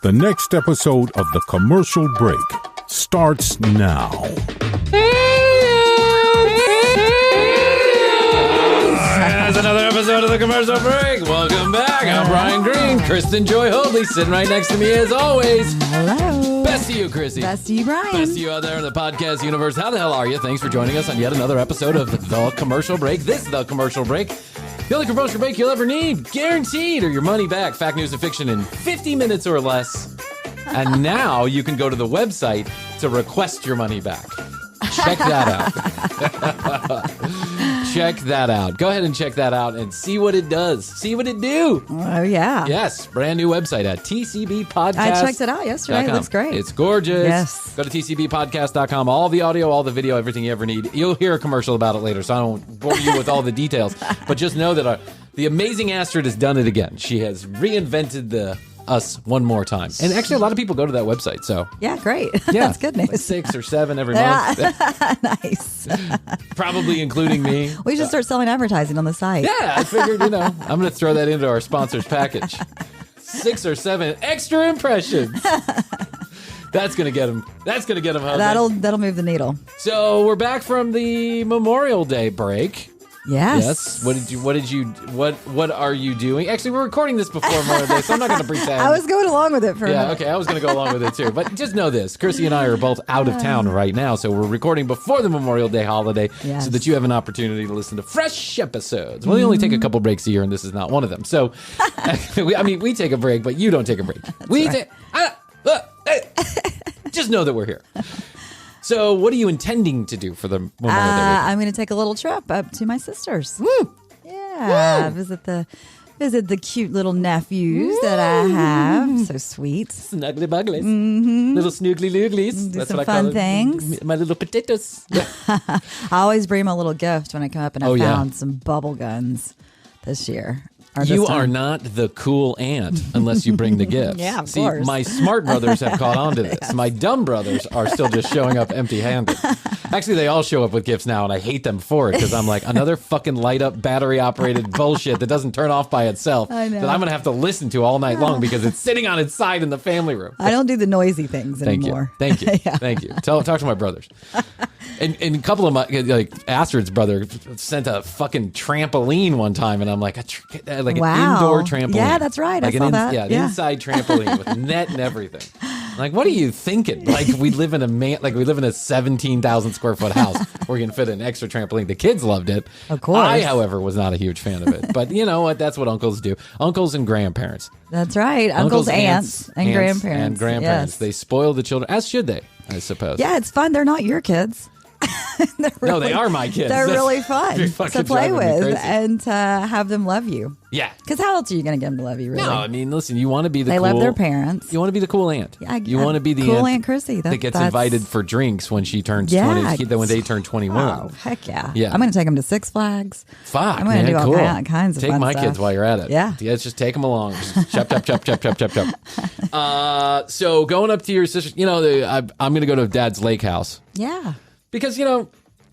The next episode of The Commercial Break starts now. That's another episode of The Commercial Break. Welcome back. I'm Bryan Green. Kristen Joy Hoadley sitting right next to me as always. Hello. Best to you, Chrissy. Best to you, Bryan. Best to you out there in the podcast universe. How the hell are you? Thanks for joining us on yet another episode of The Commercial Break. This is The Commercial Break. The only commercial break you'll ever need. Guaranteed, or your money back. Fact, news, and fiction in 50 minutes or less. And now you can go to the website to request your money back. Check that out. Check that out. Go ahead and check that out and see what it does. See what it do. Oh, yeah. Yes. Brand new website at TCBpodcast.com. I checked it out yesterday. It looks great. It's gorgeous. Yes. Go to TCBpodcast.com. All the audio, all the video, everything you ever need. You'll hear a commercial about it later, so I don't bore you with all the details. But just know that the amazing Astrid has done it again. She has reinvented us one more time. And actually, a lot of people go to that website. So yeah, great. Yeah, That's good news. like 6 or 7 every month. Nice. Probably including me. We should start selling advertising on the site. Yeah, I figured, I'm going to throw that into our sponsors package. 6 or 7 extra impressions. That's going to get them. That's going to get them home. That'll move the needle. So we're back from the Memorial Day break. Yes. What are you doing? Actually, we're recording this before Memorial Day, so I'm not going to pretend. I was going along with it for a minute. Okay, I was going to go along with it too. But just know this, Chrissy and I are both out of town right now, so we're recording before the Memorial Day holiday so that you have an opportunity to listen to fresh episodes. Well, we only take a couple breaks a year, and this is not one of them. So, we take a break, but you don't take a break. Just know that we're here. So, what are you intending to do for the Memorial Day? I'm going to take a little trip up to my sister's. Woo! Yeah, visit the cute little nephews that I have. So sweet. Snuggly bugglies. Mm-hmm. Little snoogly looglies. Do That's some what I fun call things. It. My little potatoes. I always bring my little gift when I come up, and I found some bubble guns this year. You are not the cool aunt unless you bring the gifts. Yeah, of See, course. my smart brothers have caught on to this. Yes. My dumb brothers are still just showing up empty-handed. Actually, they all show up with gifts now, and I hate them for it because I'm like, another fucking light-up, battery-operated bullshit that doesn't turn off by itself that I'm going to have to listen to all night long because it's sitting on its side in the family room. I don't do the noisy things anymore. Thank you. Yeah. Thank you. Talk to my brothers. And a couple of my, Astrid's brother sent a fucking trampoline one time, and I'm like, an indoor trampoline. Yeah, that's right. Like I saw that. Yeah, an inside trampoline with net and everything. Like, what are you thinking? Like, we live in a 17,000 square foot house where we can fit an extra trampoline. The kids loved it. Of course. I, however, was not a huge fan of it. But you know what? That's what uncles do. Uncles and grandparents. That's right. Uncles, aunts, and grandparents. And grandparents. Yes. They spoil the children, as should they, I suppose. Yeah, it's fun. They're not your kids. No, they are my kids. They're really fun to play with and to have them love you. Yeah. Because how else are you going to get them to love you, really? No, I mean, listen, you want to be the They cool... love their parents. You want to be the cool aunt. Yeah, you want to be the cool Aunt Chrissy. that gets invited for drinks when she turns 20, when they turn 21. Oh, heck yeah. Yeah. I'm going to take them to Six Flags. Fuck, I'm going to do all kinds of Take fun my stuff. kids while you're at it. Yeah. Just take them along. Just chop, chop, chop, chop, chop, chop, chop. So going up to your sister, I'm going to go to Dad's lake house. Yeah. Because,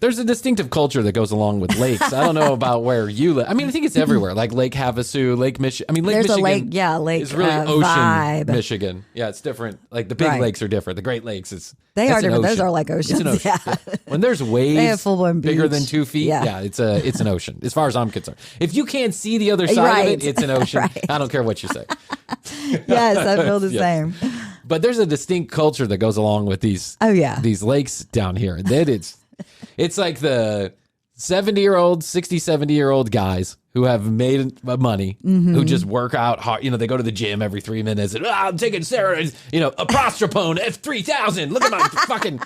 there's a distinctive culture that goes along with lakes. I don't know about where you live. I mean, I think it's everywhere. Like Lake Havasu, Lake Michigan. I mean, Lake There's Michigan a lake is really ocean vibe. Michigan. Yeah, it's different. Like the big lakes are different. The Great Lakes is They are different. Ocean. Those are like oceans. It's an ocean. Yeah. When there's waves They have full-blown bigger beach. than 2 feet, Yeah. it's an ocean. As far as I'm concerned. If you can't see the other side of it, it's an ocean. Right. I don't care what you say. Yes, I feel the same. But there's a distinct culture that goes along with these these lakes down here. And then it's like the 70-year-old, 60, 70-year-old guys who have made money, who just work out hard. They go to the gym every 3 minutes and, I'm taking steroids, a prostropone F3000. Look at my fucking,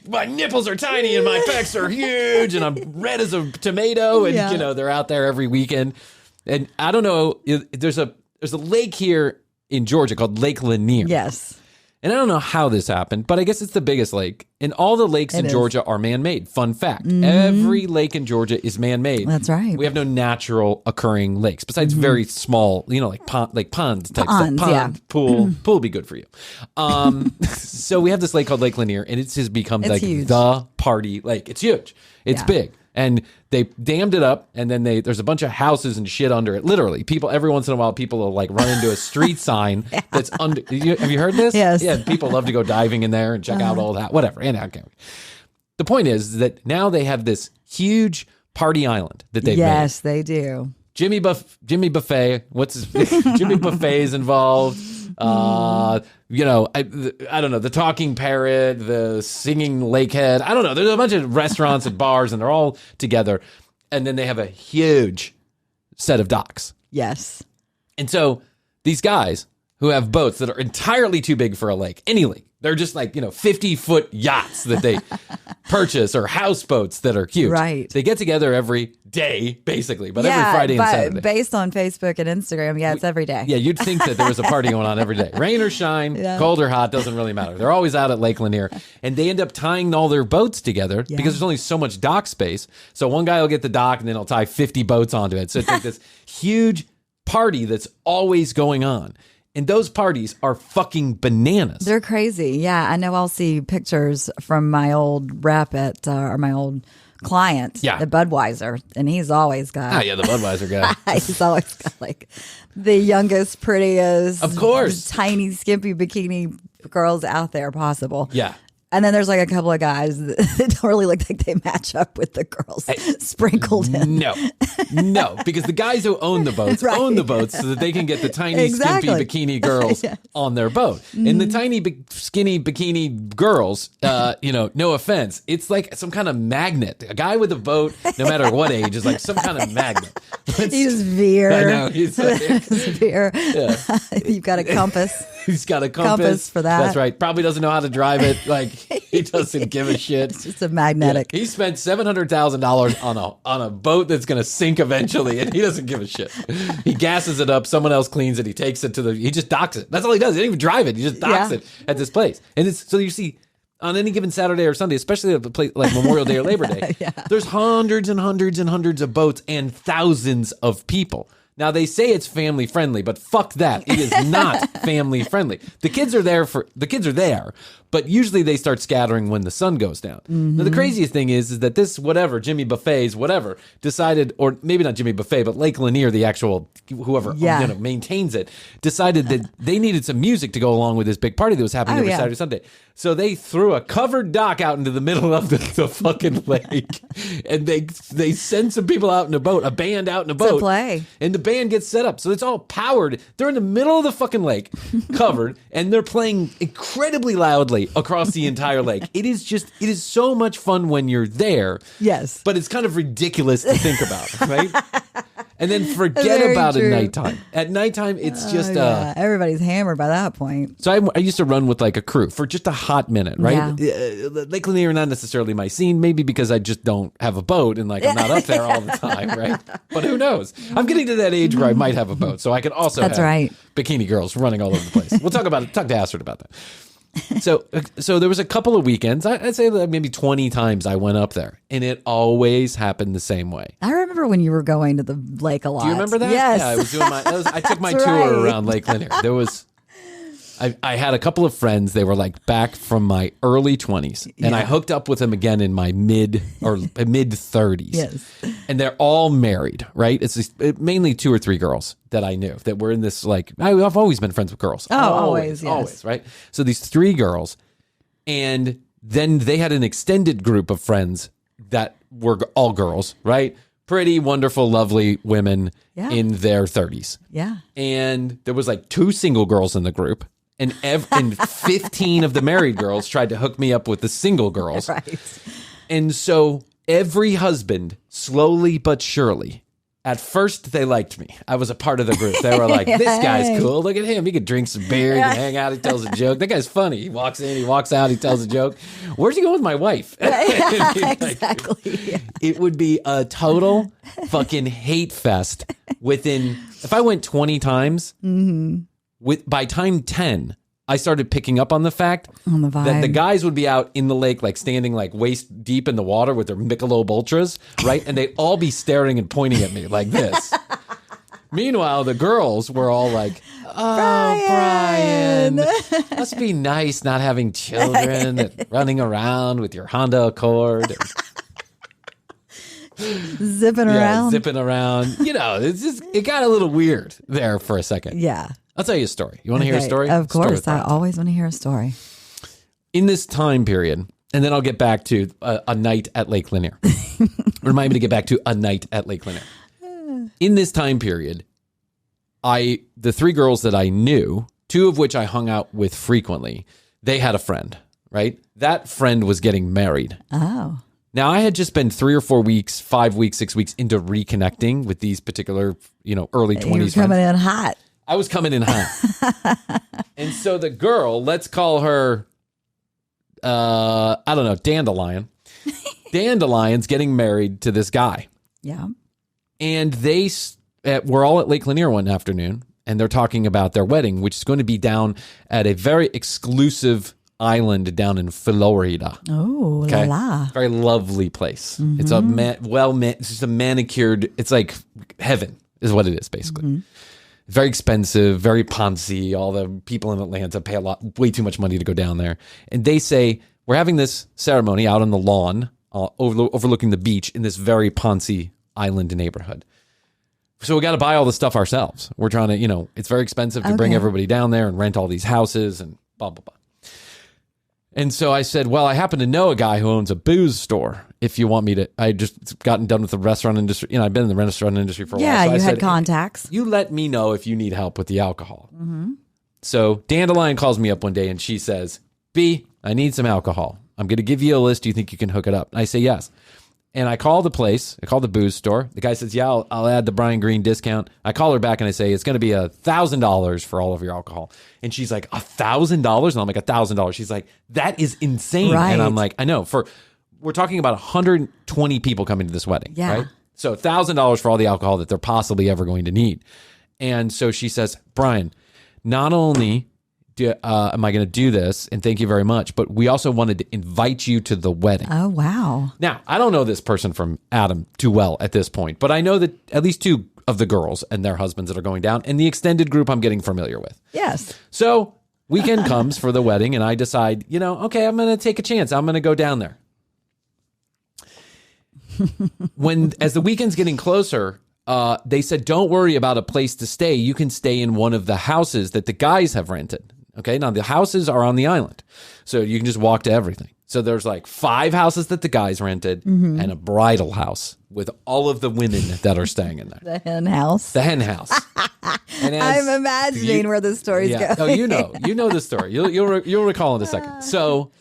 my nipples are tiny and my pecs are huge and I'm red as a tomato. And, they're out there every weekend. And I don't know, there's a lake here in Georgia called Lake Lanier. Yes. And I don't know how this happened, but I guess it's the biggest lake. And all the lakes in Georgia are man-made. Fun fact. Every lake in Georgia is man-made. That's right. We have no natural occurring lakes, besides very small, like ponds type stuff. Pond, pool would be good for you. So we have this lake called Lake Lanier, and it's just become huge. the party lake. It's huge. It's big. And they dammed it up, and then there's a bunch of houses and shit under it. Literally, people every once in a while, people will like run into a street sign that's under. Have you heard this? Yes. Yeah, people love to go diving in there and check out all that. Whatever. And okay. The point is that now they have this huge party island that they've made. Yes, they do. Jimmy Buffet. Jimmy Buffet is involved. I don't know, the talking parrot, the singing lakehead. I don't know. There's a bunch of restaurants and bars, and they're all together. And then they have a huge set of docks. Yes. And so these guys who have boats that are entirely too big for a lake, any lake, they're just like, 50-foot yachts that they purchase, or houseboats that are huge. Right. They get together every day, basically, but every Friday and Saturday. Based on Facebook and Instagram, it's every day. Yeah, you'd think that there was a party going on every day. Rain or shine, cold or hot, doesn't really matter. They're always out at Lake Lanier, and they end up tying all their boats together because there's only so much dock space. So one guy will get the dock, and then he'll tie 50 boats onto it. So it's like this huge party that's always going on. And those parties are fucking bananas. They're crazy. Yeah, I know I'll see pictures from my old rep or my old client at Budweiser, and he's always got... Oh, yeah, the Budweiser guy. He's always got, like, the youngest, prettiest... Of course. Tiny, skimpy bikini girls out there possible. Yeah. And then there's like a couple of guys that don't really look like they match up with the girls sprinkled in. No, because the guys who own the boats own the boats so that they can get the tiny, skimpy bikini girls on their boat. And the tiny, skinny bikini girls, no offense, it's like some kind of magnet. A guy with a boat, no matter what age, is like some kind of magnet. He's veer. I know. He's veer. Yeah. You've got a compass. He's got a compass for that. That's right. Probably doesn't know how to drive it. Like, he doesn't give a shit. It's just a magnetic. Yeah. He spent $700,000 on a boat that's going to sink eventually, and he doesn't give a shit. He gasses it up. Someone else cleans it. He takes it he just docks it. That's all he does. He doesn't even drive it. He just docks it at this place. And so you see, on any given Saturday or Sunday, especially at a place like Memorial Day or Labor Day, there's hundreds and hundreds and hundreds of boats and thousands of people. Now, they say it's family friendly, but fuck that. It is not family friendly. The kids are there, but usually they start scattering when the sun goes down. Mm-hmm. Now, the craziest thing is that this Jimmy Buffet's decided, or maybe not Jimmy Buffet, but Lake Lanier, the actual, whoever maintains it, decided that they needed some music to go along with this big party that was happening every Saturday, Sunday. So they threw a covered dock out into the middle of the fucking lake, and they send some people out in a boat, a band out in a boat, to play, and the band gets set up. So it's all powered. They're in the middle of the fucking lake, covered, and they're playing incredibly loudly across the entire lake. It is so much fun when you're there. Yes, but it's kind of ridiculous to think about, right? And then forget about it nighttime. At nighttime, it's just everybody's hammered by that point. So I used to run with like a crew for just a hot minute, right? Yeah. Lake Lanier, not necessarily my scene, maybe because I just don't have a boat and like I'm not up there all the time, right? But who knows? I'm getting to that age where I might have a boat, so I could also have bikini girls running all over the place. We'll talk to Astrid about that. So there was a couple of weekends, I'd say that maybe 20 times I went up there, and it always happened the same way. I remember when you were going to the lake a lot. Do you remember that? Yes. Yeah, I was doing I took my tour around Lake Lanier. I had a couple of friends. They were like back from my early 20s, and I hooked up with them again in my mid 30s. Yes. And they're all married, right? It's mainly 2 or 3 girls that I knew that were in this, like, I've always been friends with girls. Always, right? So these 3 girls, and then they had an extended group of friends that were all girls, right? Pretty wonderful, lovely women in their 30s. Yeah. And there was like 2 single girls in the group. And 15 of the married girls tried to hook me up with the single girls. Right. And so every husband, slowly but surely, at first they liked me. I was a part of the group. They were like, this guy's cool. Look at him. He could drink some beer. He can hang out. He tells a joke. That guy's funny. He walks in. He walks out. He tells a joke. Where's he going with my wife? Exactly. It would be a total fucking hate fest if I went 20 times, by time 10, I started picking up on the fact that the guys would be out in the lake, like standing like waist deep in the water with their Michelob Ultras, right? And they'd all be staring and pointing at me like this. Meanwhile, the girls were all like, oh, Bryan, must be nice not having children and running around with your Honda Accord. zipping around. Zipping around. It got a little weird there for a second. Yeah. I'll tell you a story. You want to hear a story? Of course. I always want to hear a story. In this time period, and then I'll get back to a night at Lake Lanier. Remind me to get back to a night at Lake Lanier. In this time period, the 3 girls that I knew, 2 of which I hung out with frequently, they had a friend, right? That friend was getting married. Oh. Now, I had just been 3 or 4 weeks, 5 weeks, 6 weeks into reconnecting with these particular, early 20s. You were coming in hot. I was coming in hot. And so the girl, let's call her, I don't know, Dandelion. Dandelion's getting married to this guy. Yeah. And we're all at Lake Lanier one afternoon, and they're talking about their wedding, which is going to be down at a very exclusive island down in Florida. Oh, okay? la la. Very lovely place. Mm-hmm. It's it's just a manicured, it's like heaven is what it is, basically. Mm-hmm. Very expensive, very poncy. All the people in Atlanta pay way too much money to go down there. And they say, we're having this ceremony out on the lawn, overlooking the beach in this very poncy island neighborhood. So we got to buy all the stuff ourselves. We're trying to, it's very expensive to bring everybody down there and rent all these houses and blah, blah, blah. And so I said, well, I happen to know a guy who owns a booze store. If you want me to, I just gotten done with the restaurant industry. I've been in the restaurant industry for a while. Yeah, so you I had said, contacts. You let me know if you need help with the alcohol. Mm-hmm. So Dandelion calls me up one day and she says, B, I need some alcohol. I'm going to give you a list. Do you think you can hook it up? And I say, yes. And I call the place. I call the booze store. The guy says, yeah, I'll add the Bryan Green discount. I call her back and I say, it's going to be $1,000 for all of your alcohol. And she's like, $1,000? And I'm like, $1,000. She's like, that is insane. Right. And I'm like, I know. We're talking about 120 people coming to this wedding. Yeah. Right? So $1,000 for all the alcohol that they're possibly ever going to need. And so she says, Bryan, not only am I going to do this, and thank you very much, but we also wanted to invite you to the wedding. Oh, wow. Now, I don't know this person from Adam too well at this point, but I know that at least 2 of the girls and their husbands that are going down, and the extended group I'm getting familiar with. Yes. So weekend comes for the wedding, and I decide, okay, I'm going to take a chance. I'm going to go down there. As the weekend's getting closer, they said, don't worry about a place to stay. You can stay in one of the houses that the guys have rented. Okay, now the houses are on the island, so you can just walk to everything. So there's like 5 houses that the guys rented and a bridal house with all of the women that are staying in there. The hen house. The hen house. And I'm imagining where the story's going. Oh, you know the story. You'll recall in a second. So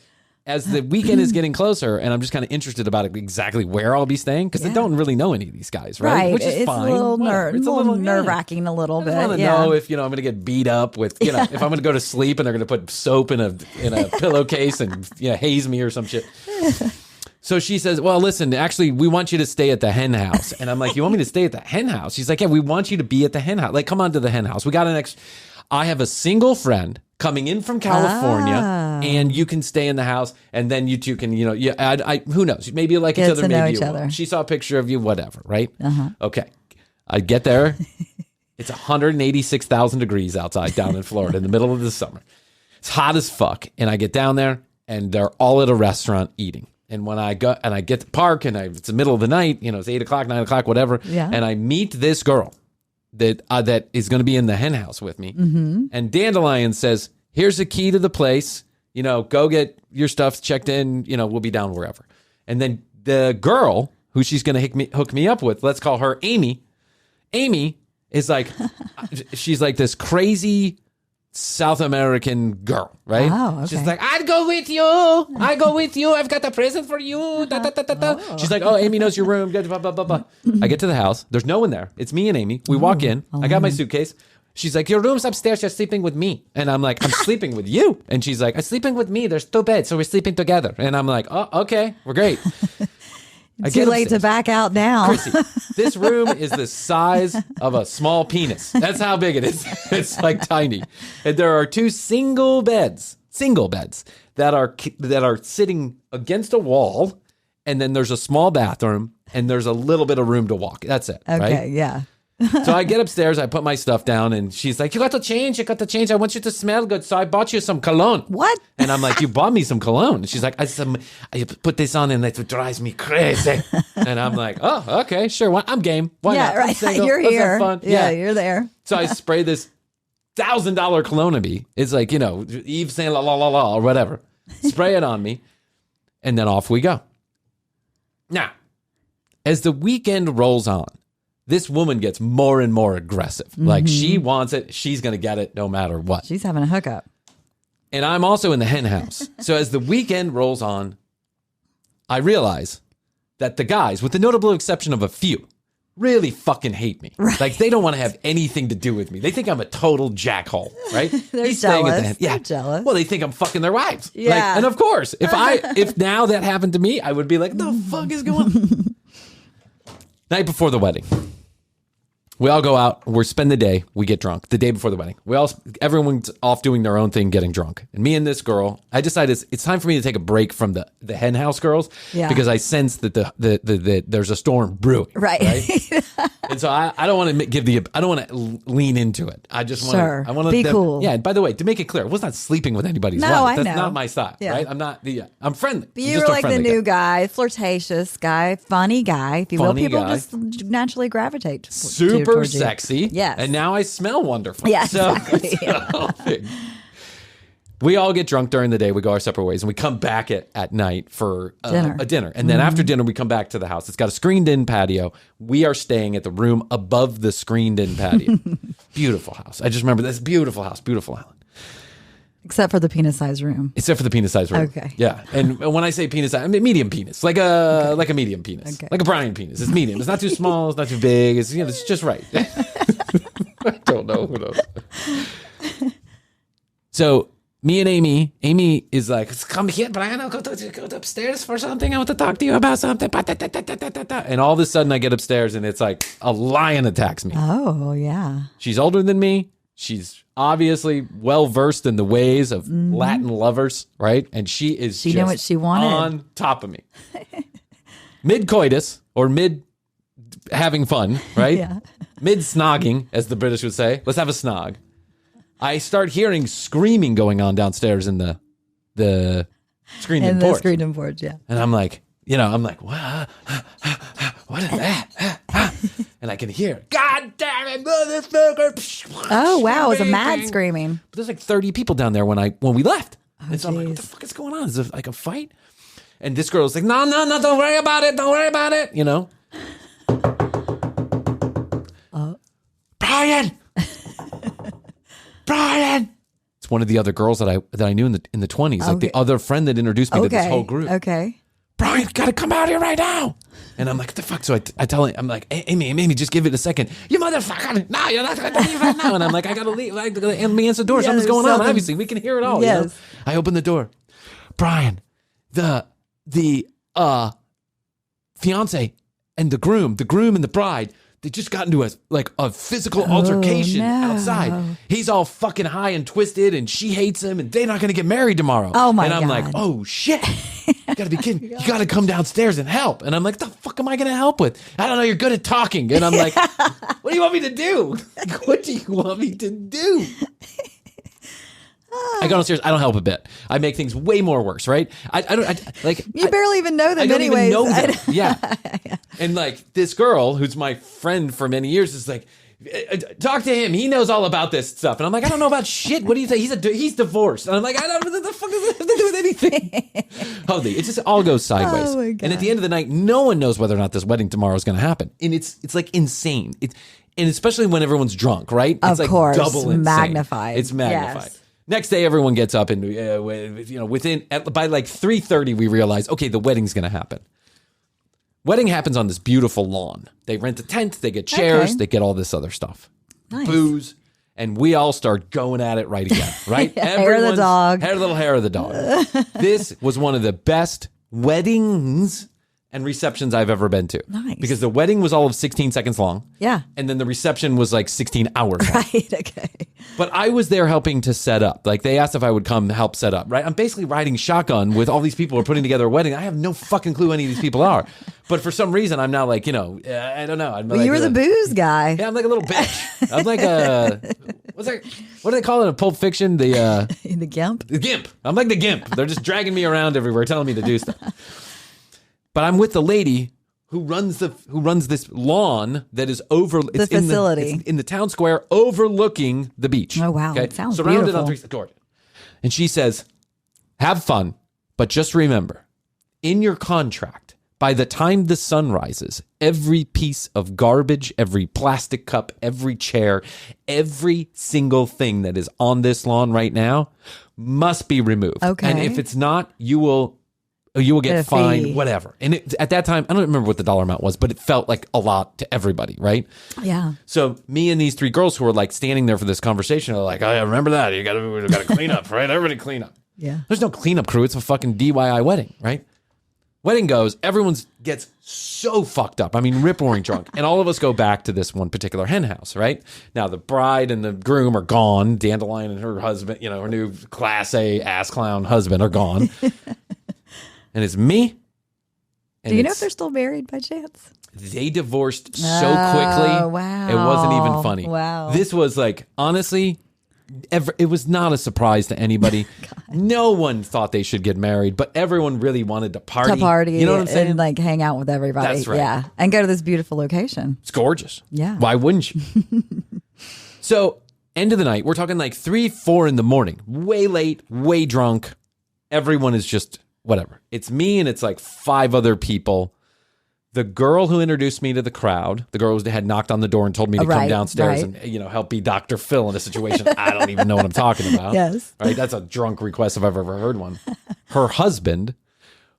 as the weekend is getting closer, and I'm just kind of interested about exactly where I'll be staying, because I don't really know any of these guys, right? Which is fine. It's a little nerve-wracking a little bit. I want to know if I'm going to get beat up with, if I'm going to go to sleep and they're going to put soap in a pillowcase and haze me or some shit. So she says, well, listen, actually, we want you to stay at the Hen House. And I'm like, you want me to stay at the Hen House? She's like, yeah, we want you to be at the Hen House. Like, come on to the Hen House. We got I have a single friend coming in from California, and you can stay in the house, and then you 2 can, who knows? Maybe you like each other, maybe you won't. She saw a picture of you, whatever, right? Uh-huh. Okay. I get there. It's 186,000 degrees outside down in Florida in the middle of the summer. It's hot as fuck. And I get down there, and they're all at a restaurant eating. And when I go, and I get to park, and it's the middle of the night, it's 8 o'clock, 9 o'clock, whatever. Yeah. And I meet this girl that is going to be in the hen house with me. Mm-hmm. And Dandelion says, here's the key to the place. Go get your stuff checked in. We'll be down wherever. And then the girl who she's going to hook me up with, let's call her Amy. Amy is like, she's like this crazy South American girl, right? Oh, okay. She's like, I'd go with you. I go with you. I've got a present for you. Da, da, da, da, da. Oh. She's like, oh, Amy knows your room. Blah, blah, blah, blah. I get to the house. There's no one there. It's me and Amy. We walk in. I got my suitcase. She's like, your room's upstairs. You're sleeping with me. And I'm like, I'm sleeping with you. And she's like, I'm sleeping with me. There's 2 beds, so we're sleeping together. And I'm like, oh, okay. We're great. Too late to back out now. Chrissy, this room is the size of a small penis. That's how big it is. It's like tiny. And there are 2 single beds that are sitting against a wall. And then there's a small bathroom and there's a little bit of room to walk. That's it. Okay, right? yeah. So I get upstairs, I put my stuff down, and she's like, you got to change. I want you to smell good. So I bought you some cologne. What? And I'm like, you bought me some cologne. And she's like, I put this on and it drives me crazy. And I'm like, oh, okay, sure. Well, I'm game. Why not? Right. You're Let's here. have fun. Yeah, you're there. So I spray this $1,000 cologne on me. It's like, Eve saying la la la la or whatever. Spray it on me. And then off we go. Now, as the weekend rolls on, this woman gets more and more aggressive. Mm-hmm. Like she wants it. She's going to get it no matter what. She's having a hookup. And I'm also in the hen house. So as the weekend rolls on, I realize that the guys, with the notable exception of a few, really fucking hate me. Right. Like they don't want to have anything to do with me. They think I'm a total jackhole, right? They're He's jealous. Staying at the hen. Yeah. They're jealous. Well, they think I'm fucking their wives. Yeah. Like, and of course, if now that happened to me, I would be like, the fuck is going on? Night before the wedding. We all go out, we spend the day, we get drunk. The day before the wedding. Everyone's off doing their own thing, getting drunk. And me and this girl, I decided it's time for me to take a break from the hen house girls because I sense that the there's a storm brewing. Right? And so I don't want to I don't want to lean into it. I just want to I want to be cool. Yeah, and by the way, to make it clear, I was not sleeping with anybody's wife. That's not my style, right? I'm not I'm friendly. But you were like the new guy, flirtatious guy, funny guy, if you will. People just naturally gravitate super sexy. Yes. And now I smell wonderful. Yeah, exactly. We all get drunk during the day. We go our separate ways. And we come back at night for a dinner. And then after dinner, we come back to the house. It's got a screened-in patio. We are staying at the room above the screened-in patio. Beautiful house. I just remember this beautiful house. Beautiful island. Except for the penis-sized room. Except for the penis-sized room. Okay. Yeah. And when I say penis, I mean medium penis. Like a medium penis. Okay. Like a Bryan penis. It's medium. It's not too small. It's not too big. It's, it's just right. I don't know. Who knows? So me and Amy is like, come here, Bryan. I'll go upstairs for something. I want to talk to you about something. And all of a sudden I get upstairs and it's like a lion attacks me. Oh, yeah. She's older than me. She's obviously well versed in the ways of Latin lovers, right? And she knew what she wanted on top of me. Mid coitus or mid having fun, right? Yeah. Mid snogging, as the British would say. Let's have a snog. I start hearing screaming going on downstairs in the screened-in porch. The screened-in porch, yeah. And I'm like, what is that? And I can hear, God damn it, motherfucker. Oh, wow. It was a mad screaming. But there's like 30 people down there when we left. And so I'm like, what the fuck is going on? Is it like a fight? And this girl's like, no, don't worry about it. Don't worry about it. Bryan. It's one of the other girls that I knew in the 20s. Like the other friend that introduced me to this whole group. Okay. Bryan, gotta come out here right now. And I'm like, what the fuck? So I tell him, I'm like, Amy, just give it a second. You motherfucker. No, you're not going to leave right now. And I'm like, I got to leave. Like, let me answer the door. Something's going on. Obviously, we can hear it all. Yes. I open the door. Bryan, the fiance and the groom and the bride, they just got into a physical altercation outside. He's all fucking high and twisted, and she hates him, and they're not going to get married tomorrow. Oh my God! And I'm like, oh shit! You got to be kidding! You got to come downstairs and help. And I'm like, the fuck am I going to help with? I don't know. You're good at talking. And I'm like, what do you want me to do? What do you want me to do? I go downstairs. I don't help a bit. I make things way more worse, right? You barely even know them. I don't anyways. even know them. Yeah. And this girl, who's my friend for many years, is like, talk to him. He knows all about this stuff. And I'm like, I don't know about shit. What do you think? He's divorced. And I'm like, I don't know what the fuck does that have to do with anything. Holy, it just all goes sideways. Oh my God. And at the end of the night, no one knows whether or not this wedding tomorrow is going to happen. And it's like insane. And especially when everyone's drunk, right? It's of course, double insane. magnified. It's magnified. Yes. Next day, everyone gets up and by like 3:30, we realize, okay, the wedding's going to happen. Wedding happens on this beautiful lawn. They rent a tent, they get chairs, they get all this other stuff, booze, and we all start going at it right again. Right? Hair of the dog, hair of the dog. This was one of the best weddings and receptions I've ever been to. Nice. Because the wedding was all of 16 seconds long. Yeah. And then the reception was like 16 hours long. Right, okay. But I was there helping to set up. Like, they asked if I would come help set up, right? I'm basically riding shotgun with all these people who are putting together a wedding. I have no fucking clue who any of these people are. But for some reason, I'm now like, I don't know. I'm you were the booze guy. Yeah, I'm like a little bitch. I'm like a... What do they call it in Pulp Fiction? The Gimp? The Gimp. I'm like the Gimp. They're just dragging me around everywhere, telling me to do stuff. But I'm with the lady who runs this lawn that is the facility in the town square overlooking the beach. Oh wow, okay? It sounds surrounded beautiful. on three gorgeous. And she says, "Have fun, but just remember, in your contract, by the time the sun rises, every piece of garbage, every plastic cup, every chair, every single thing that is on this lawn right now must be removed. Okay. And if it's not, you will get fined, whatever." And at that time, I don't remember what the dollar amount was, but it felt like a lot to everybody, right? Yeah. So me and these three girls who were like standing there for this conversation are like, "Oh, yeah, remember that? You gotta clean up, right? Everybody clean up." Yeah. There's no cleanup crew. It's a fucking DIY wedding, right? Wedding goes, everyone gets so fucked up. I mean, rip-roaring drunk. And all of us go back to this one particular hen house, right? Now, the bride and the groom are gone. Dandelion and her husband, her new Class A ass clown husband are gone. And it's me. Do you know if they're still married by chance? They divorced so quickly. Wow. It wasn't even funny. Wow. This was like, honestly, it was not a surprise to anybody. No one thought they should get married, but everyone really wanted to party. You know what I'm saying? And like hang out with everybody. That's right. Yeah. And go to this beautiful location. It's gorgeous. Yeah. Why wouldn't you? So, end of the night, we're talking like 3, 4 in the morning. Way late, way drunk. Everyone is just whatever. It's me and it's like 5 other people. The girl who introduced me to the crowd, the girl who had knocked on the door and told me to come downstairs and help be Dr. Phil in a situation I don't even know what I'm talking about. Yes. Right? That's a drunk request if I've ever heard one. Her husband,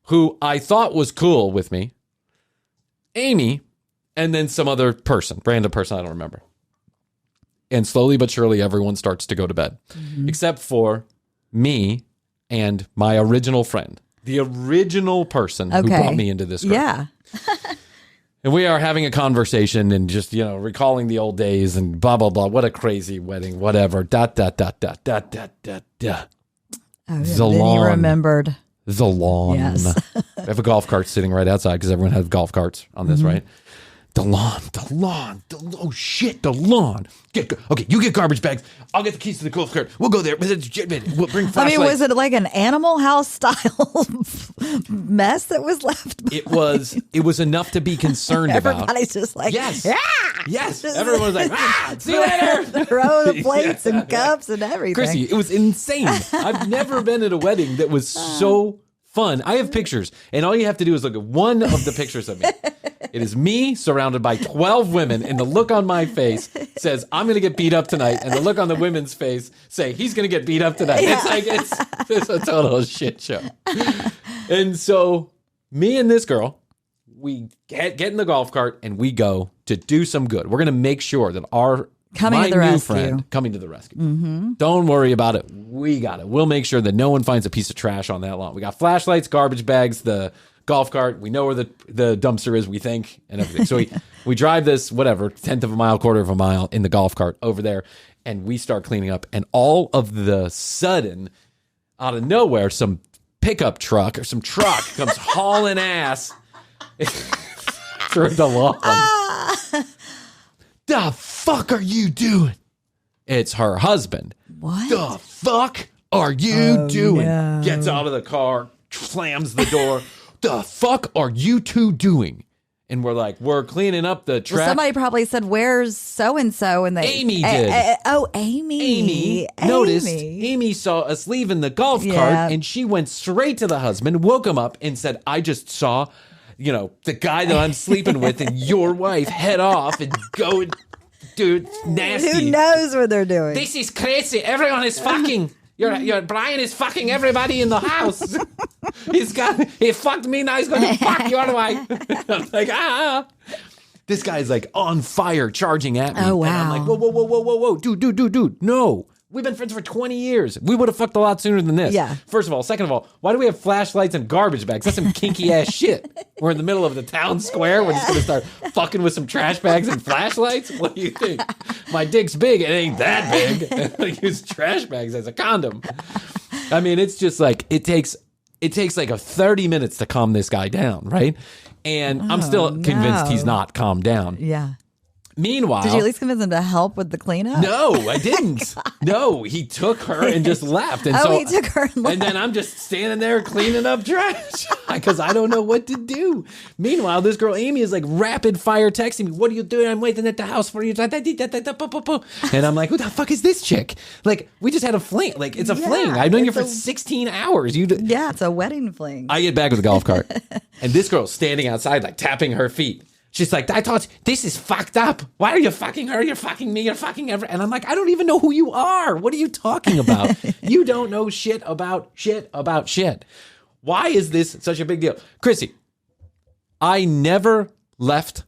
who I thought was cool with me, Amy, and then some other person, random person I don't remember. And slowly but surely, everyone starts to go to bed, except for me and my original friend, the original person who brought me into this group. Yeah. And we are having a conversation and just, recalling the old days and blah, blah, blah. What a crazy wedding, whatever. Oh, the lawn. You remembered. The lawn. Yes. I have a golf cart sitting right outside because everyone has golf carts on this, right? The lawn. Oh, shit, the lawn. Okay, you get garbage bags. I'll get the keys to the golf cart. We'll go there. We'll bring flashlights. I mean, was it like an Animal House style mess that was left? It was enough to be concerned about. Everybody's just like, yes. Yeah! Yes. Everyone was like, see you later. Throw the plates and cups and everything. Chrissy, it was insane. I've never been at a wedding that was so fun. I have pictures, and all you have to do is look at one of the pictures of me. It is me surrounded by 12 women, and the look on my face says, "I'm going to get beat up tonight," and the look on the women's face say, "He's going to get beat up tonight." Yeah. It's a total shit show. And so me and this girl, we get in the golf cart, and we go to do some good. We're going to make sure that my new friend coming to the rescue. Mm-hmm. Don't worry about it. We got it. We'll make sure that no one finds a piece of trash on that lawn. We got flashlights, garbage bags, the golf cart. We know where the dumpster is, we think, and everything. So we drive this, whatever, 1/10 of a mile, 1/4 of a mile in the golf cart over there, and we start cleaning up. And all of the sudden, out of nowhere, some pickup truck or some truck comes hauling ass through the lawn. The fuck are you doing? It's her husband. What? The fuck are you doing? No. Gets out of the car, slams the door. The fuck are you two doing? And we're like, we're cleaning up the trash. Well, somebody probably said, "Where's so-and-so?" And Amy did. Amy. Amy noticed. Amy saw us leaving the golf cart, and she went straight to the husband, woke him up, and said, "I just saw, the guy that I'm sleeping with and your wife head off and go, dude, nasty. Who knows what they're doing? This is crazy. Everyone is fucking. Your Bryan is fucking everybody in the house. He fucked me, now he's going to fuck your wife." I'm like, This guy's like on fire, charging at me. Oh, wow. And I'm like, whoa, dude, no. We've been friends for 20 years. We would have fucked a lot sooner than this. Yeah. First of all. Second of all, why do we have flashlights and garbage bags? That's some kinky ass shit. We're in the middle of the town square. We're just going to start fucking with some trash bags and flashlights? What do you think? My dick's big. It ain't that big. I use trash bags as a condom. I mean, it's just like, it takes like 30 minutes to calm this guy down, right? And I'm still convinced he's not calmed down. Yeah. Meanwhile, did you at least convince him to help with the cleanup? No, I didn't. No, he took her and just left. And he took her and left. And then I'm just standing there cleaning up trash because I don't know what to do. Meanwhile, this girl Amy is like rapid fire texting me. What are you doing? I'm waiting at the house for you. And I'm like, who the fuck is this chick? Like, we just had a fling. Like, it's a fling. I've known you for 16 hours. Yeah, it's a wedding fling. I get back with a golf cart, and this girl's standing outside, like tapping her feet. She's like, I thought this is fucked up. Why are you fucking her? You're fucking me. You're fucking everyone. And I'm like, I don't even know who you are. What are you talking about? You don't know shit about shit. Why is this such a big deal? Chrissy, I never left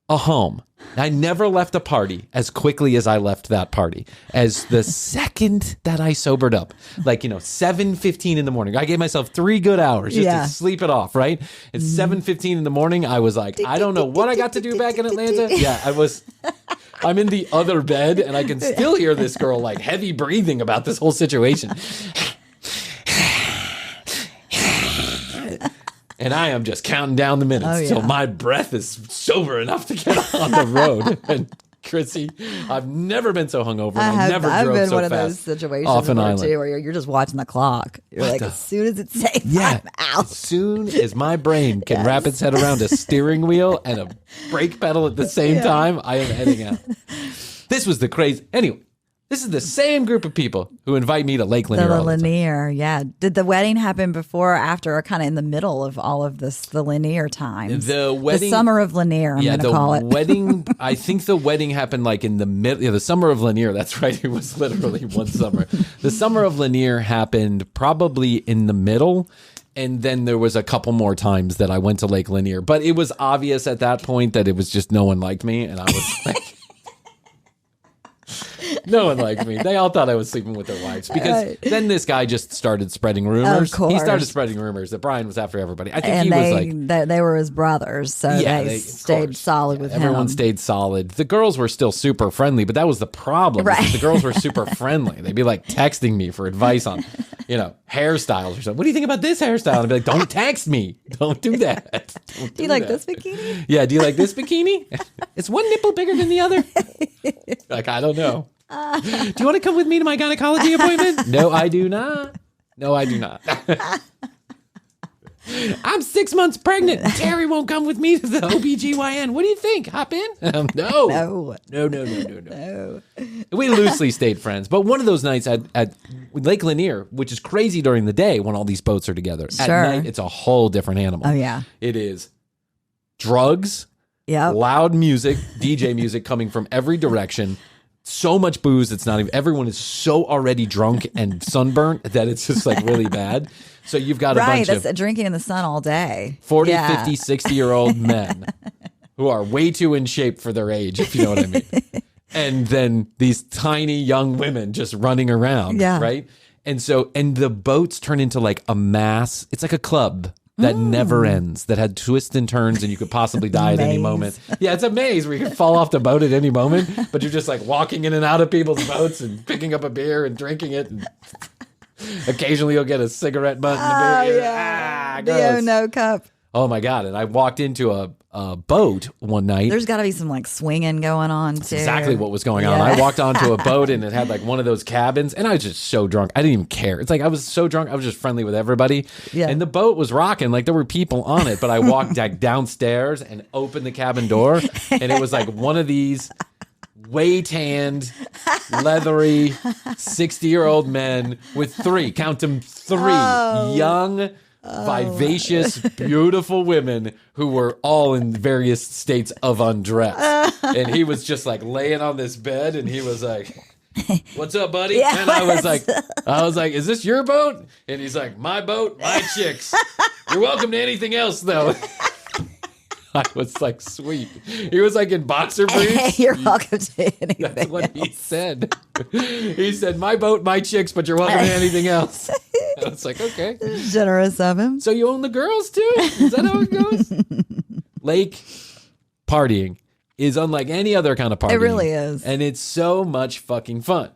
a home. I never left a party as quickly as I left that party. As the second that I sobered up, like, 7:15 in the morning, I gave myself 3 good hours just to sleep it off, right? At 7:15 in the morning, I was like, I don't know what I got to do back in Atlanta. Yeah, I'm in the other bed and I can still hear this girl like heavy breathing about this whole situation. And I am just counting down the minutes till my breath is sober enough to get on the road. And Chrissy, I've never been so hungover. I've never drove so fast. I've been one of those situations where you're just watching the clock. You're like, as soon as it says I'm out. As soon as my brain can wrap its head around a steering wheel and a brake pedal at the same time, I am heading out. This was the crazy. Anyway. This is the same group of people who invite me to Lake Lanier. The Lanier, yeah. Did the wedding happen before or after or kind of in the middle of all of this, the Lanier times? The summer of Lanier, I'm going to call it. Wedding, I think the wedding happened like in the middle. Yeah, the summer of Lanier, that's right. It was literally one summer. The summer of Lanier happened probably in the middle. And then there was a couple more times that I went to Lake Lanier. But it was obvious at that point that it was just no one liked me. And I was like... No one liked me. They all thought I was sleeping with their wives because then this guy just started spreading rumors. Of course. He started spreading rumors that Bryan was after everybody. I think was like... They were his brothers, so they stayed solid with him. Everyone stayed solid. The girls were still super friendly, but that was the problem. Right. The girls were super friendly. They'd be like texting me for advice on, hairstyles or something. What do you think about this hairstyle? And I'd be like, don't text me. Don't do that. Do you like this bikini? Yeah, do you like this bikini? Is one nipple bigger than the other? Like, I don't know. Do you want to come with me to my gynecology appointment? No, I do not. I'm 6 months pregnant. Terry won't come with me to the OBGYN. What do you think? Hop in? No. We loosely stayed friends. But one of those nights at Lake Lanier, which is crazy during the day when all these boats are together. At night, it's a whole different animal. Oh, yeah. It is drugs, loud music, DJ music coming from every direction. So much booze, it's not even, everyone is so already drunk and sunburnt that it's just like really bad. So you've got a bunch of drinking in the sun all day. 40, 50, 60-year-old men who are way too in shape for their age, if you know what I mean. And then these tiny young women just running around, right? And the boats turn into like a mass, it's like a club that never ends, that had twists and turns, and you could possibly die at any moment. Yeah, it's a maze where you could fall off the boat at any moment, but you're just like walking in and out of people's boats and picking up a beer and drinking it. And occasionally you'll get a cigarette butt in the beer. The no cup. Oh my God. And I walked into a boat one night. There's got to be some like swinging going on too. Exactly what was going on. I walked onto a boat and it had like one of those cabins, and I was just so drunk. I didn't even care. It's like I was so drunk. I was just friendly with everybody. Yeah. And the boat was rocking. Like there were people on it, but I walked like downstairs and opened the cabin door, and it was like one of these way tanned, leathery, 60-year-old men with three young, vivacious, beautiful women who were all in various states of undress. And he was just like laying on this bed, and he was like, "What's up, buddy?" Yeah, and I was like, "Is this your boat?" And he's like, "My boat, my chicks. You're welcome to anything else, though." I was like, sweet. He was like in boxer briefs. Hey, you're welcome to anything. That's what he said. He said, my boat, my chicks, but you're welcome to anything else. I was like, okay. Generous of him. So you own the girls too? Is that how it goes? Lake partying is unlike any other kind of party. It really is. And it's so much fucking fun.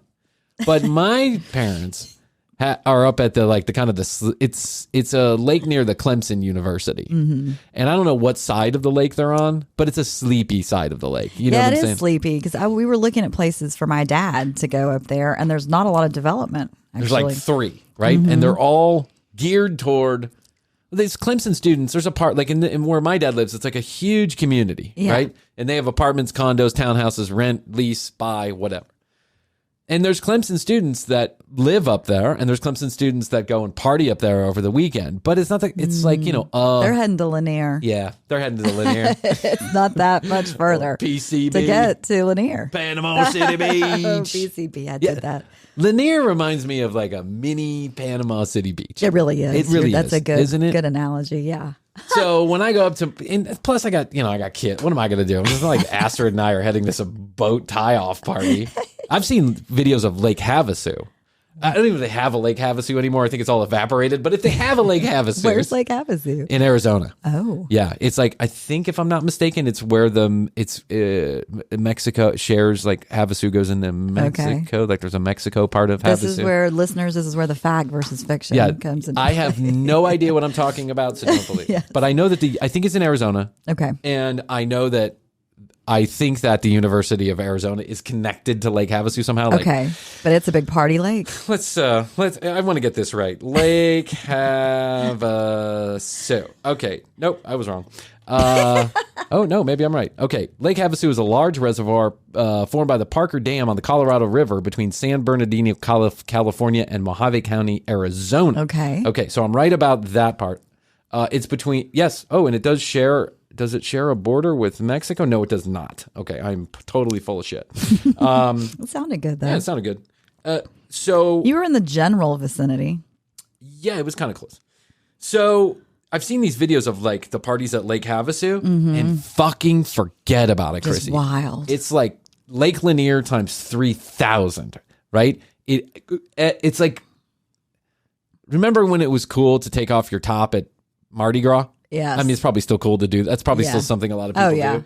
But my parents are up at it's a lake near the Clemson University. Mm-hmm. And I don't know what side of the lake they're on, but it's a sleepy side of the lake. You know what I'm saying? It is sleepy because we were looking at places for my dad to go up there, and there's not a lot of development. Actually. There's like 3, right? Mm-hmm. And they're all geared toward these Clemson students. There's a part like in where my dad lives. It's like a huge community, right? And they have apartments, condos, townhouses, rent, lease, buy, whatever. And there's Clemson students that live up there, and there's Clemson students that go and party up there over the weekend. But it's not that it's like, they're heading to Lanier. Yeah, they're heading to Lanier. It's not that much further. PCB. To get to Lanier. Panama City Beach. PCB, I did that. Lanier reminds me of like a mini Panama City Beach. It really is. It really That's is. a good, isn't it? Good analogy, yeah. So when I go up to, and plus I got kids. What am I going to do? It's not like Astrid and I are heading to some boat tie-off party. I've seen videos of Lake Havasu. I don't even know if they have a Lake Havasu anymore. I think it's all evaporated. But if they have a Lake Havasu. Where's Lake Havasu? In Arizona. Oh. Yeah. It's like, I think if I'm not mistaken, it's where Mexico shares, like Havasu goes into Mexico. Okay. Like there's a Mexico part of Havasu. This is where the fact versus fiction comes in. I have no idea what I'm talking about, so don't believe it. But I know that I think it's in Arizona. Okay. And I think that the University of Arizona is connected to Lake Havasu somehow. Okay, but it's a big party lake. Let's. I want to get this right. Lake Havasu. Okay. Nope, I was wrong. Oh no, maybe I'm right. Okay, Lake Havasu is a large reservoir formed by the Parker Dam on the Colorado River between San Bernardino, California, and Mojave County, Arizona. Okay. Okay, so I'm right about that part. It's between yes. Oh, and it does share. Does it share a border with Mexico? No, it does not. Okay, I'm totally full of shit. It sounded good, though. Yeah, it sounded good. So you were in the general vicinity. Yeah, it was kind of close. So I've seen these videos of like the parties at Lake Havasu, and fucking forget about it, Chrissy. It's wild. It's like Lake Lanier times 3,000, right? It's like, remember when it was cool to take off your top at Mardi Gras? Yes. I mean, it's probably still cool to do. That's probably still something a lot of people do.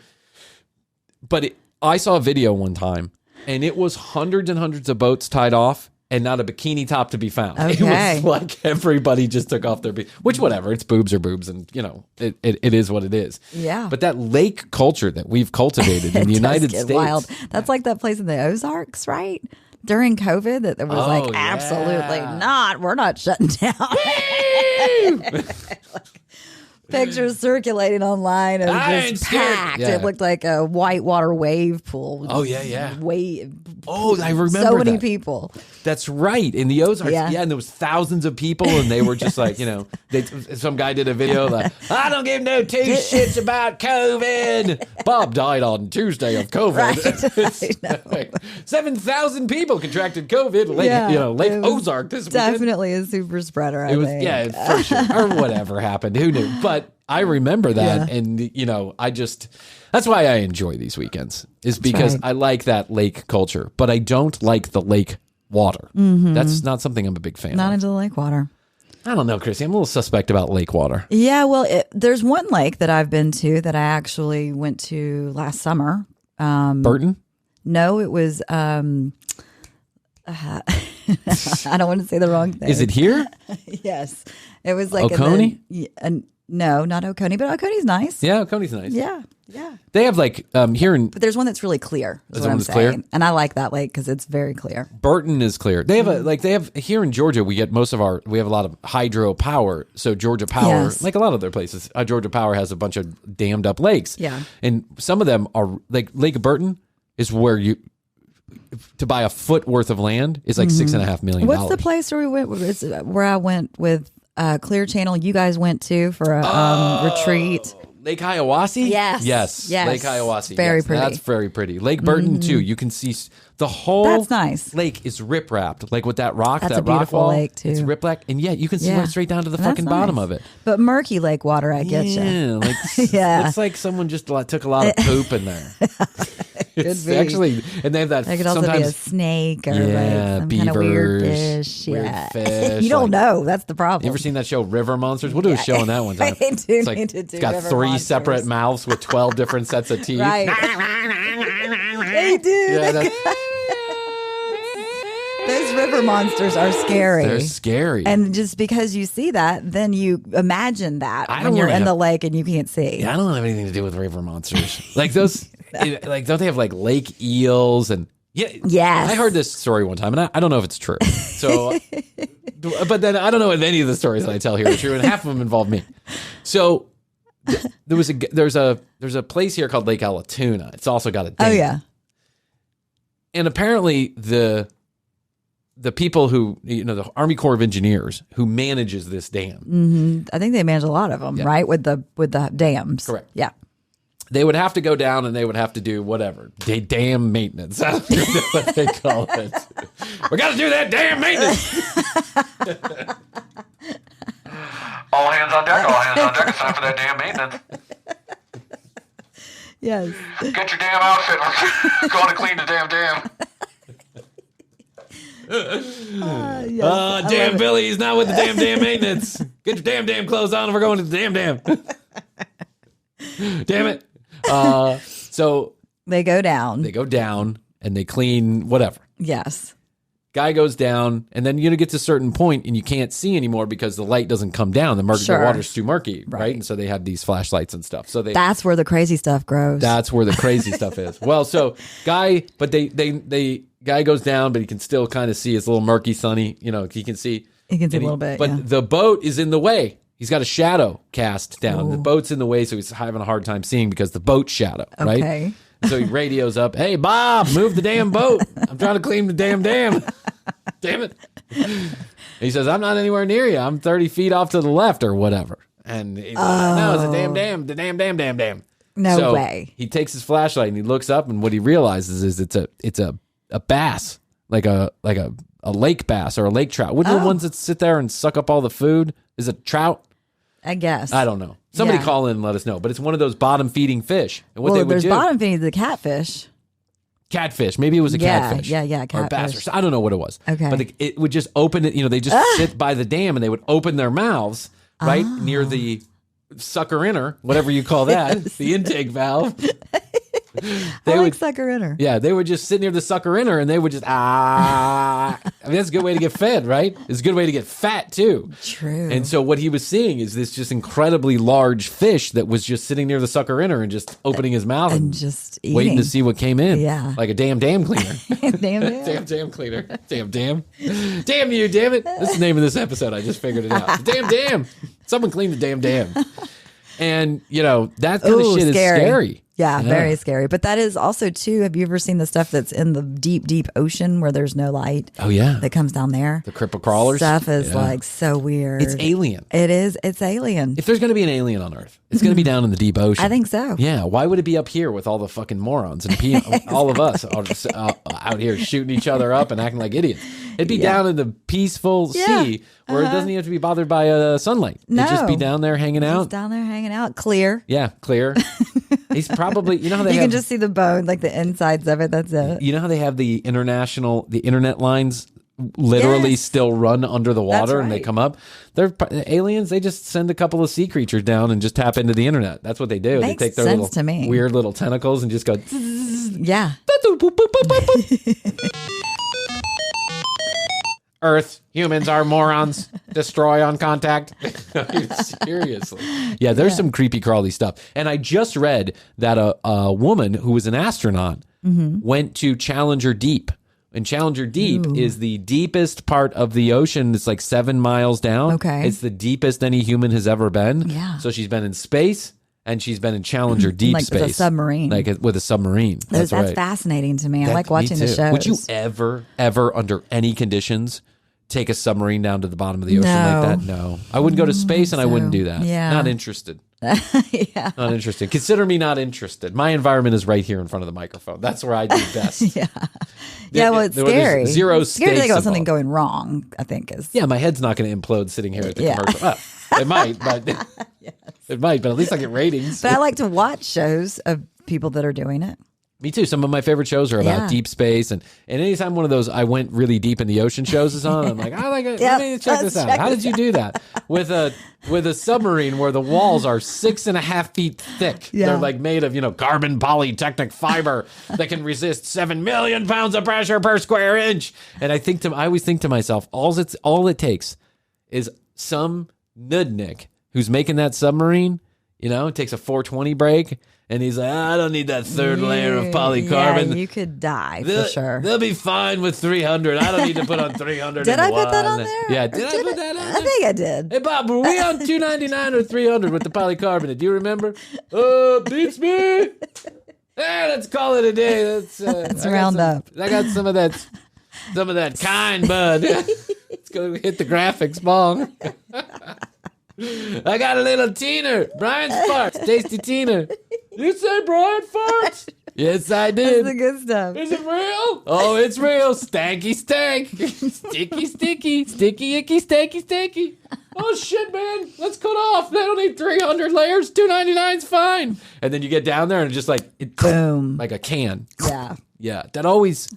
But I saw a video one time, and it was hundreds and hundreds of boats tied off and not a bikini top to be found. Okay. It was like everybody just took off their which whatever, it's boobs are boobs, and it is what it is. Yeah. But that lake culture that we've cultivated in the United States. Wild. That's like that place in the Ozarks, right? During COVID, that there was absolutely not. We're not shutting down. Pictures circulating online of just packed. Yeah. It looked like a whitewater wave pool. Oh, yeah. I remember so many people. That's right. In the Ozarks, and there was thousands of people, and they were just like, some guy did a video like, I don't give no two shits about COVID. Bob died on Tuesday of COVID. Right. 7,000 people contracted COVID. Lake Ozark this weekend. Definitely a super spreader. It was, for sure. Or whatever happened. Who knew? But I remember that, and that's why I enjoy these weekends, is because I like that lake culture, but I don't like the lake water. Mm-hmm. That's not something I'm a big fan of. Not into the lake water. I don't know, Chrissy. I'm a little suspect about lake water. Yeah, well, there's one lake that I've been to that I actually went to last summer. Burton? No, it was... I don't want to say the wrong thing. Is it here? Yes. It was like... Oconee? No, not Oconee, but Oconee's nice. Yeah, Oconee's nice. Yeah. They have like here in... But there's one that's really clear. Is one that's clear? And I like that lake because it's very clear. Burton is clear. They have here in Georgia, we have a lot of hydro power. So Georgia Power, like a lot of other places, Georgia Power has a bunch of dammed up lakes. Yeah. And some of them are like Lake Burton is where to buy a foot worth of land is like $6.5 million. What's the place where we went? Where I went with Clear Channel. You guys went to for a retreat. Lake Hiawassee? Yes. Lake Hiawassee. Very pretty. That's very pretty. Lake Burton, too. You can see the whole That's nice. lake is rip-wrapped. Like with that rock, That's that a beautiful rock wall. lake, too. It's rip-wrapped. And you can see right straight down to the fucking bottom of it. But murky lake water, I get you. Yeah, like, it's like someone just took a lot of poop in there. It's actually, and they have that. It could also be a snake or some beavers, kind of weird fish. Weird fish. You don't know. That's the problem. You ever seen that show, River Monsters? We'll do a show on that one time. It's got River 3 Monsters. Separate mouths with 12 different sets of teeth. Right. They do. Yeah, those river monsters are scary. They're scary. And just because you see that, then you imagine that when you're in the lake and you can't see. Yeah, I don't have anything to do with river monsters. Like those, don't they have like lake eels and Yes. I heard this story one time, and I don't know if it's true. So, but then I don't know if any of the stories that I tell here are true, and half of them involve me. So there's a place here called Lake Alatuna. It's also got a dam. Oh yeah. And apparently the people who, the Army Corps of Engineers who manages this dam. Mm-hmm. I think they manage a lot of them, right? With the dams. Correct. Yeah. They would have to go down and they would have to do whatever. Dam maintenance. I don't know what they call it. We got to do that damn maintenance. All hands on deck. All hands on deck. It's time for that damn maintenance. Yes. Get your damn outfit. We're going to clean the damn dam. Yes, damn Billy, he's not with the damn maintenance. Get your damn clothes on and we're going to the damn. Damn it. So they go down. They go down and they clean whatever. Yes. Guy goes down, and then get to a certain point and you can't see anymore because the light doesn't come down. The water's too murky, right? And so they have these flashlights and stuff. So that's where the crazy stuff grows. That's where the crazy stuff is. Well, so guy goes down, but he can still kind of see. It's a little murky, sunny. He can see. He can see a little bit. But the boat is in the way. He's got a shadow cast down. Ooh. The boat's in the way, so he's having a hard time seeing because the boat's shadow, right? Okay. So he radios up, "Hey, Bob, move the damn boat. I'm trying to clean the damn dam. Damn it." He says, "I'm not anywhere near you. I'm 30 feet off to the left or whatever." And he's like, "No, it's a damn dam. The damn. No way. He takes his flashlight and he looks up, and what he realizes is it's a bass, like a lake bass or a lake trout. What are the ones that sit there and suck up all the food? Is it trout? I guess. I don't know. Somebody call in and let us know. But it's one of those bottom-feeding fish. And what there's bottom-feeding the catfish. Catfish. Maybe it was a catfish. Yeah, catfish. Or bass. I don't know what it was. Okay. But it would just open it. They just sit by the dam and they would open their mouths right near the sucker inner, whatever you call that, the intake valve. I like sucker inner. Yeah, they would just sit near the sucker inner and they would just I mean, that's a good way to get fed, right? It's a good way to get fat too. True. And so what he was seeing is this just incredibly large fish that was just sitting near the sucker inner and just opening his mouth and just eating. Waiting to see what came in. Yeah. Like a damn cleaner. damn cleaner. Damn you, damn it. That's the name of this episode. I just figured it out. Damn. Someone clean the damn. And, that kind of shit is scary. Yeah, very scary. But that is also, too, have you ever seen the stuff that's in the deep, deep ocean where there's no light? Oh, yeah. That comes down there? The cripple crawlers? Stuff is so weird. It's alien. It is. It's alien. If there's going to be an alien on Earth, it's going to be down in the deep ocean. I think so. Yeah. Why would it be up here with all the fucking morons and all of us are just out here shooting each other up and acting like idiots? It'd be down in the peaceful sea where it doesn't even have to be bothered by sunlight. No. It'd just be down there hanging out. Just down there hanging out. Clear. Yeah, clear. He's probably, how they can just see the bone, like the insides of it. That's it. You know how they have the internet lines literally still run under the water and they come up? They're aliens. They just send a couple of sea creatures down and just tap into the internet. That's what they do. Makes they take their sense to me. weird little tentacles and just go. Yeah. Earth, humans are morons. Destroy on contact. Seriously. Yeah, there's some creepy crawly stuff. And I just read that a woman who was an astronaut went to Challenger Deep. And Challenger Deep is the deepest part of the ocean. It's like 7 miles down. Okay. It's the deepest any human has ever been. Yeah. So she's been in space. And she's been in Challenger Deep like space. With a submarine. Like with a submarine. That's right. Fascinating to me. I like watching the shows. Would you ever, under any conditions, take a submarine down to the bottom of the ocean like that? No. I wouldn't go to space and I wouldn't do that. Yeah. Not interested. Yeah. Not interested. Consider me not interested. My environment is right here in front of the microphone. That's where I do best. Yeah. Yeah, well, it's scary. Zero it's scary to think about involved. something going wrong, I think is. Yeah, my head's not going to implode sitting here at the commercial. Well, it might, but Yes. it might, but at least I get ratings. But I like to watch shows of people that are doing it. Me too. Some of my favorite shows are about deep space, and anytime one of those I went really deep in the ocean shows is on, I'm like, I like it. Let me check this out. How did you do that with a submarine where the walls are 6.5 feet thick? Yeah. They're like made of carbon polytechnic fiber that can resist 7 million pounds of pressure per square inch. And I always think to myself, all it takes is some nudnik who's making that submarine. Takes a 420 break. And he's like, I don't need that third layer of polycarbon. Yeah, you could die for sure. They'll be fine with 300. I don't need to put on 300. Did I put that on there? Yeah, did I put that on there? I think I did. Hey, Bob, were we on 299 or 300 with the polycarbonate? Do you remember? Beats me. Let's call it a day. Let's round up. I got some of that kind, bud. Let's go hit the graphics bong. I got a little teener. Brian's farts. Tasty teener. You say Bryan farts? Yes, I did. That's the good stuff. Is it real? Oh, it's real. Stanky stank. Sticky sticky. Sticky icky stanky stanky. Oh, shit, man. Let's cut off. They don't need 300 layers. 299's fine. And then you get down there and it's just like, boom. Like a can. Yeah. Yeah. That always,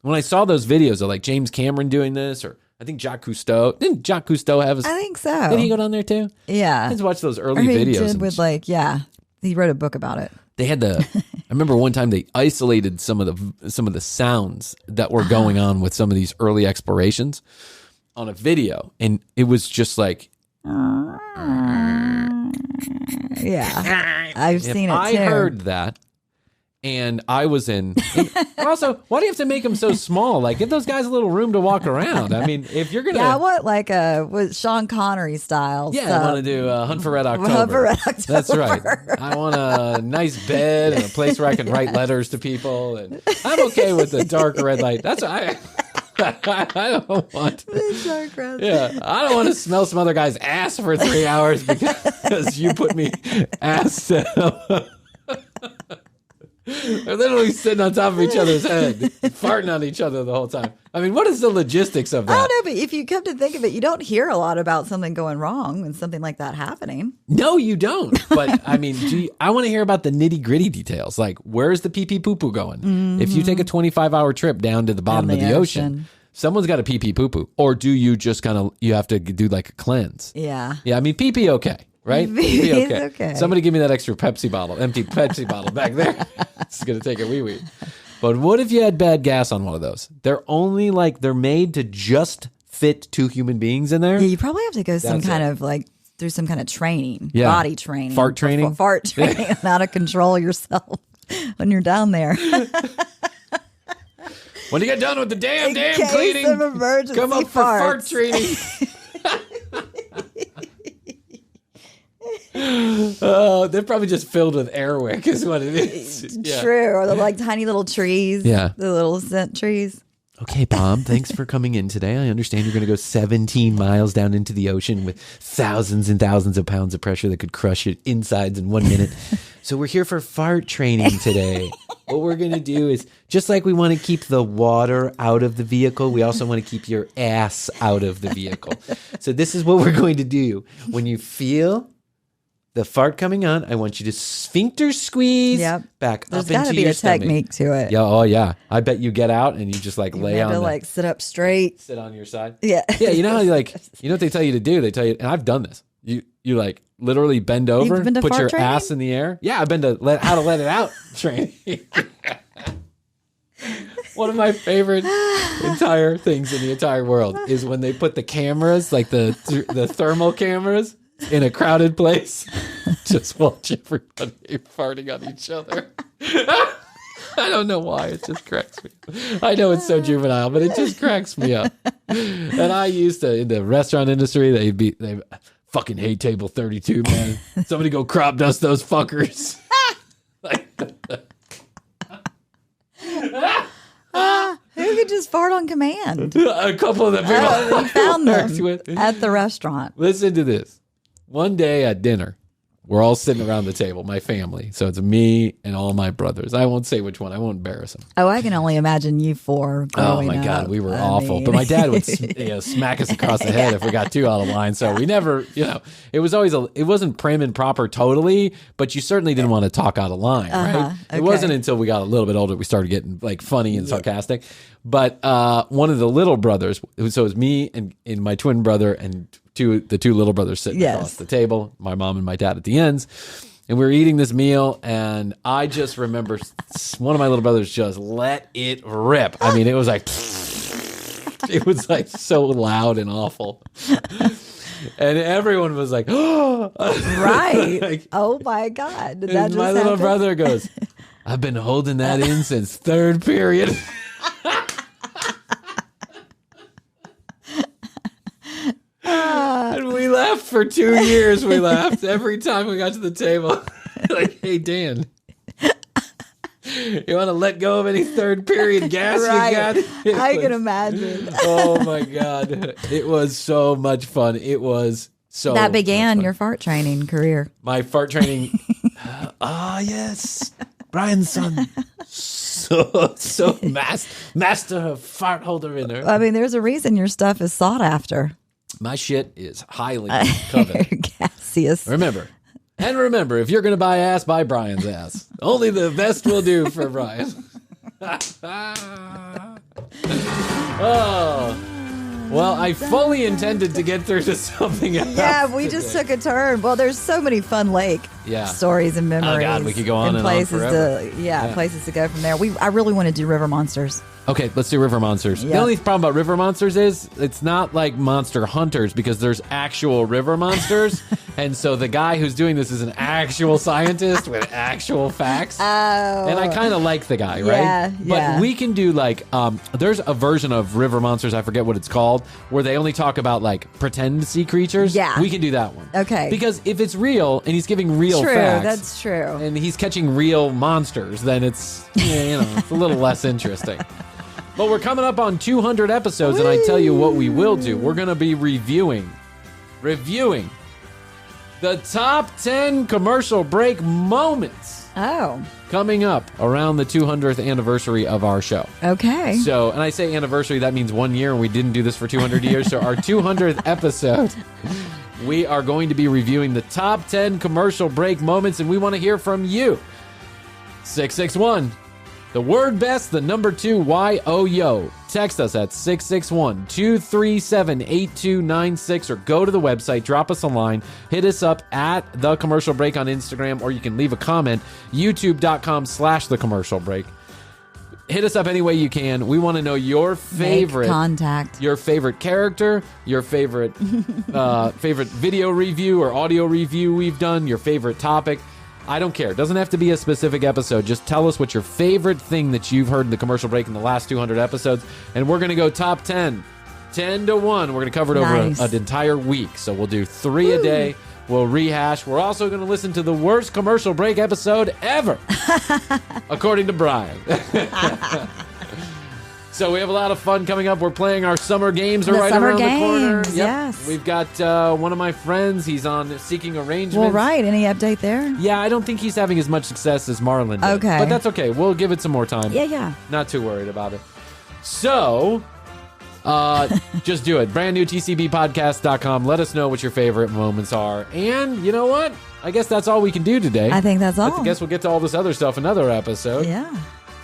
when I saw those videos of like James Cameron doing this, or I think Jacques Cousteau. Didn't Jacques Cousteau have his... I think so. Did he go down there too? Yeah. I just watched those early videos. He did with he wrote a book about it. They had I remember one time they isolated some of the sounds that were going on with some of these early explorations on a video, and it was just like, yeah, I've seen it too. I heard that, and I was in. Also, why do you have to make them so small? Like, give those guys a little room to walk around. I mean, if you're gonna, I want like with Sean Connery style. Yeah, stuff. I want to do Hunt for Red October. Hunt for Red October. That's right. I want a nice bed and a place where I can write letters to people, and I'm okay with the dark red light. That's I don't want. Yeah, I don't want to smell some other guy's ass for 3 hours because you put me ass. They're literally sitting on top of each other's head, farting on each other the whole time. I mean, what is the logistics of that? I don't know, but if you come to think of it, you don't hear a lot about something going wrong and something like that happening. No, you don't. But I mean, I want to hear about the nitty gritty details. Like, where's the pee pee poo poo going? Mm-hmm. If you take a 25-hour trip down to the bottom of the ocean, someone's got a pee pee poo poo. Or do you just you have to do like a cleanse? Yeah. Yeah, I mean, pee pee okay. Right? Okay. Somebody give me that extra empty Pepsi bottle back there. It's going to take a wee. But what if you had bad gas on one of those? They're made to just fit 2 human beings in there. Yeah, you probably have to go through some kind of training, body training. Fart training? Fart training on how to control yourself when you're down there. When you get done with the damn cleaning, come up for fart training. Oh, they're probably just filled with airwick is what it is. Yeah. True. Or the tiny little trees. Yeah. The little scent trees. Okay, Bob, thanks for coming in today. I understand you're going to go 17 miles down into the ocean with thousands and thousands of pounds of pressure that could crush your insides in 1 minute. So we're here for fart training today. What we're going to do is, just like we want to keep the water out of the vehicle, we also want to keep your ass out of the vehicle. So this is what we're going to do. When you feel the fart coming on, I want you to sphincter squeeze back There's up into your stomach. There's got to be a technique to it. Yeah, oh yeah. I bet you get out and you just lay on sit up straight. Sit on your side. Yeah. Yeah, you know how you know what they tell you to do? They tell you, and I've done this. You literally bend over, put your ass in the air. Yeah, I've been to how to let it out training. One of my favorite entire things in the entire world is when they put the cameras, like the thermal cameras, in a crowded place. Just watch everybody farting on each other. I don't know why. It just cracks me. I know it's so juvenile, but it just cracks me up. And I used to, in the restaurant industry, they fucking hate table 32, man. Somebody go crop dust those fuckers. Who could just fart on command? A couple of the people we found them at the restaurant. Listen to this. One day at dinner, We're all sitting around the table, my family. So it's me and all my brothers. I won't say which one. I won't embarrass them. Oh, I can only imagine you four growing Oh, my God. up. We were awful. But my dad would smack us across the head if we got too out of line. So we never, it was always, it wasn't prim and proper totally, but you certainly didn't want to talk out of line, right? Okay. It wasn't until we got a little bit older we started getting like funny and sarcastic. But one of the little brothers, so it was me and my twin brother and the two little brothers sitting across the table, my mom and my dad at the ends. And we were eating this meal, and I just remember one of my little brothers just let it rip. I mean, it was like so loud and awful. And everyone was like, oh. Right. Like, oh, my God. Did that just my little brother goes, I've been holding that in since third period. And we laughed for 2 years. We laughed every time we got to the table. Like, hey, Dan, you want to let go of any third period gas you got? I can imagine. Oh, my God. It was so much fun. It was so That began your fart training career. My fart training. Yes. Bryan's son. So master fart holder in there. I mean, there's a reason your stuff is sought after. My shit is highly coveted. Gaseous. Remember, if you're going to buy ass, buy Bryan's ass. Only the best will do for Bryan. Oh. Well, I fully intended to get through to something else. Yeah, we just took a turn. Well, there's so many fun lake stories and memories. Oh, God, we could go on and places on forever. Places to go from there. I really want to do river monsters. Okay, let's do river monsters. Yep. The only problem about river monsters is it's not like Monster Hunters because there's actual river monsters. And so the guy who's doing this is an actual scientist with actual facts. Oh. And I kind of like the guy, right? Yeah, but we can do like, there's a version of river monsters, I forget what it's called, where they only talk about like pretend sea creatures. Yeah. We can do that one. Okay. Because if it's real and he's giving real facts. That's true. And he's catching real monsters, then it's, it's a little less interesting. But we're coming up on 200 episodes, and I tell you what we will do. We're going to be reviewing the top 10 commercial break moments. Oh. Coming up around the 200th anniversary of our show. Okay. So, and I say anniversary, that means 1 year, and we didn't do this for 200 years. So our 200th episode, we are going to be reviewing the top 10 commercial break moments, and we want to hear from you. 661. The word best, the number 2, YOYO. Text us at 661-237-8296 or go to the website, drop us a line, hit us up at The Commercial Break on Instagram, or you can leave a comment, youtube.com/The Commercial Break. Hit us up any way you can. We want to know your favorite Make contact, your favorite character, your favorite favorite video review or audio review we've done, your favorite topic. I don't care. It doesn't have to be a specific episode. Just tell us what your favorite thing that you've heard in the commercial break in the last 200 episodes. And we're going to go top 10. 10 to 1. We're going to cover it over an entire week. So we'll do 3 a day. We'll rehash. We're also going to listen to the worst commercial break episode ever, according to Bryan. So we have a lot of fun coming up. We're playing our summer games right around the corner. Yep. Yes. We've got one of my friends. He's on Seeking Arrangements. Well, right. Any update there? Yeah, I don't think he's having as much success as Marlon did. Okay. But that's okay. We'll give it some more time. Yeah. Not too worried about it. So, just do it. Brand new TCBpodcast.com. Let us know what your favorite moments are. And you know what? I guess that's all we can do today. I think that's all. I guess we'll get to all this other stuff another episode. Yeah.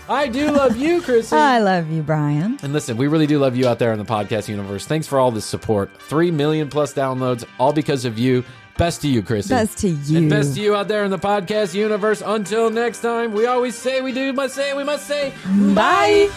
I do love you, Chrissy. I love you, Bryan. And listen, we really do love you out there in the podcast universe. Thanks for all this support. 3 million plus downloads, all because of you. Best to you, Chrissy. Best to you. And best to you out there in the podcast universe. Until next time, we always say, we must say, bye.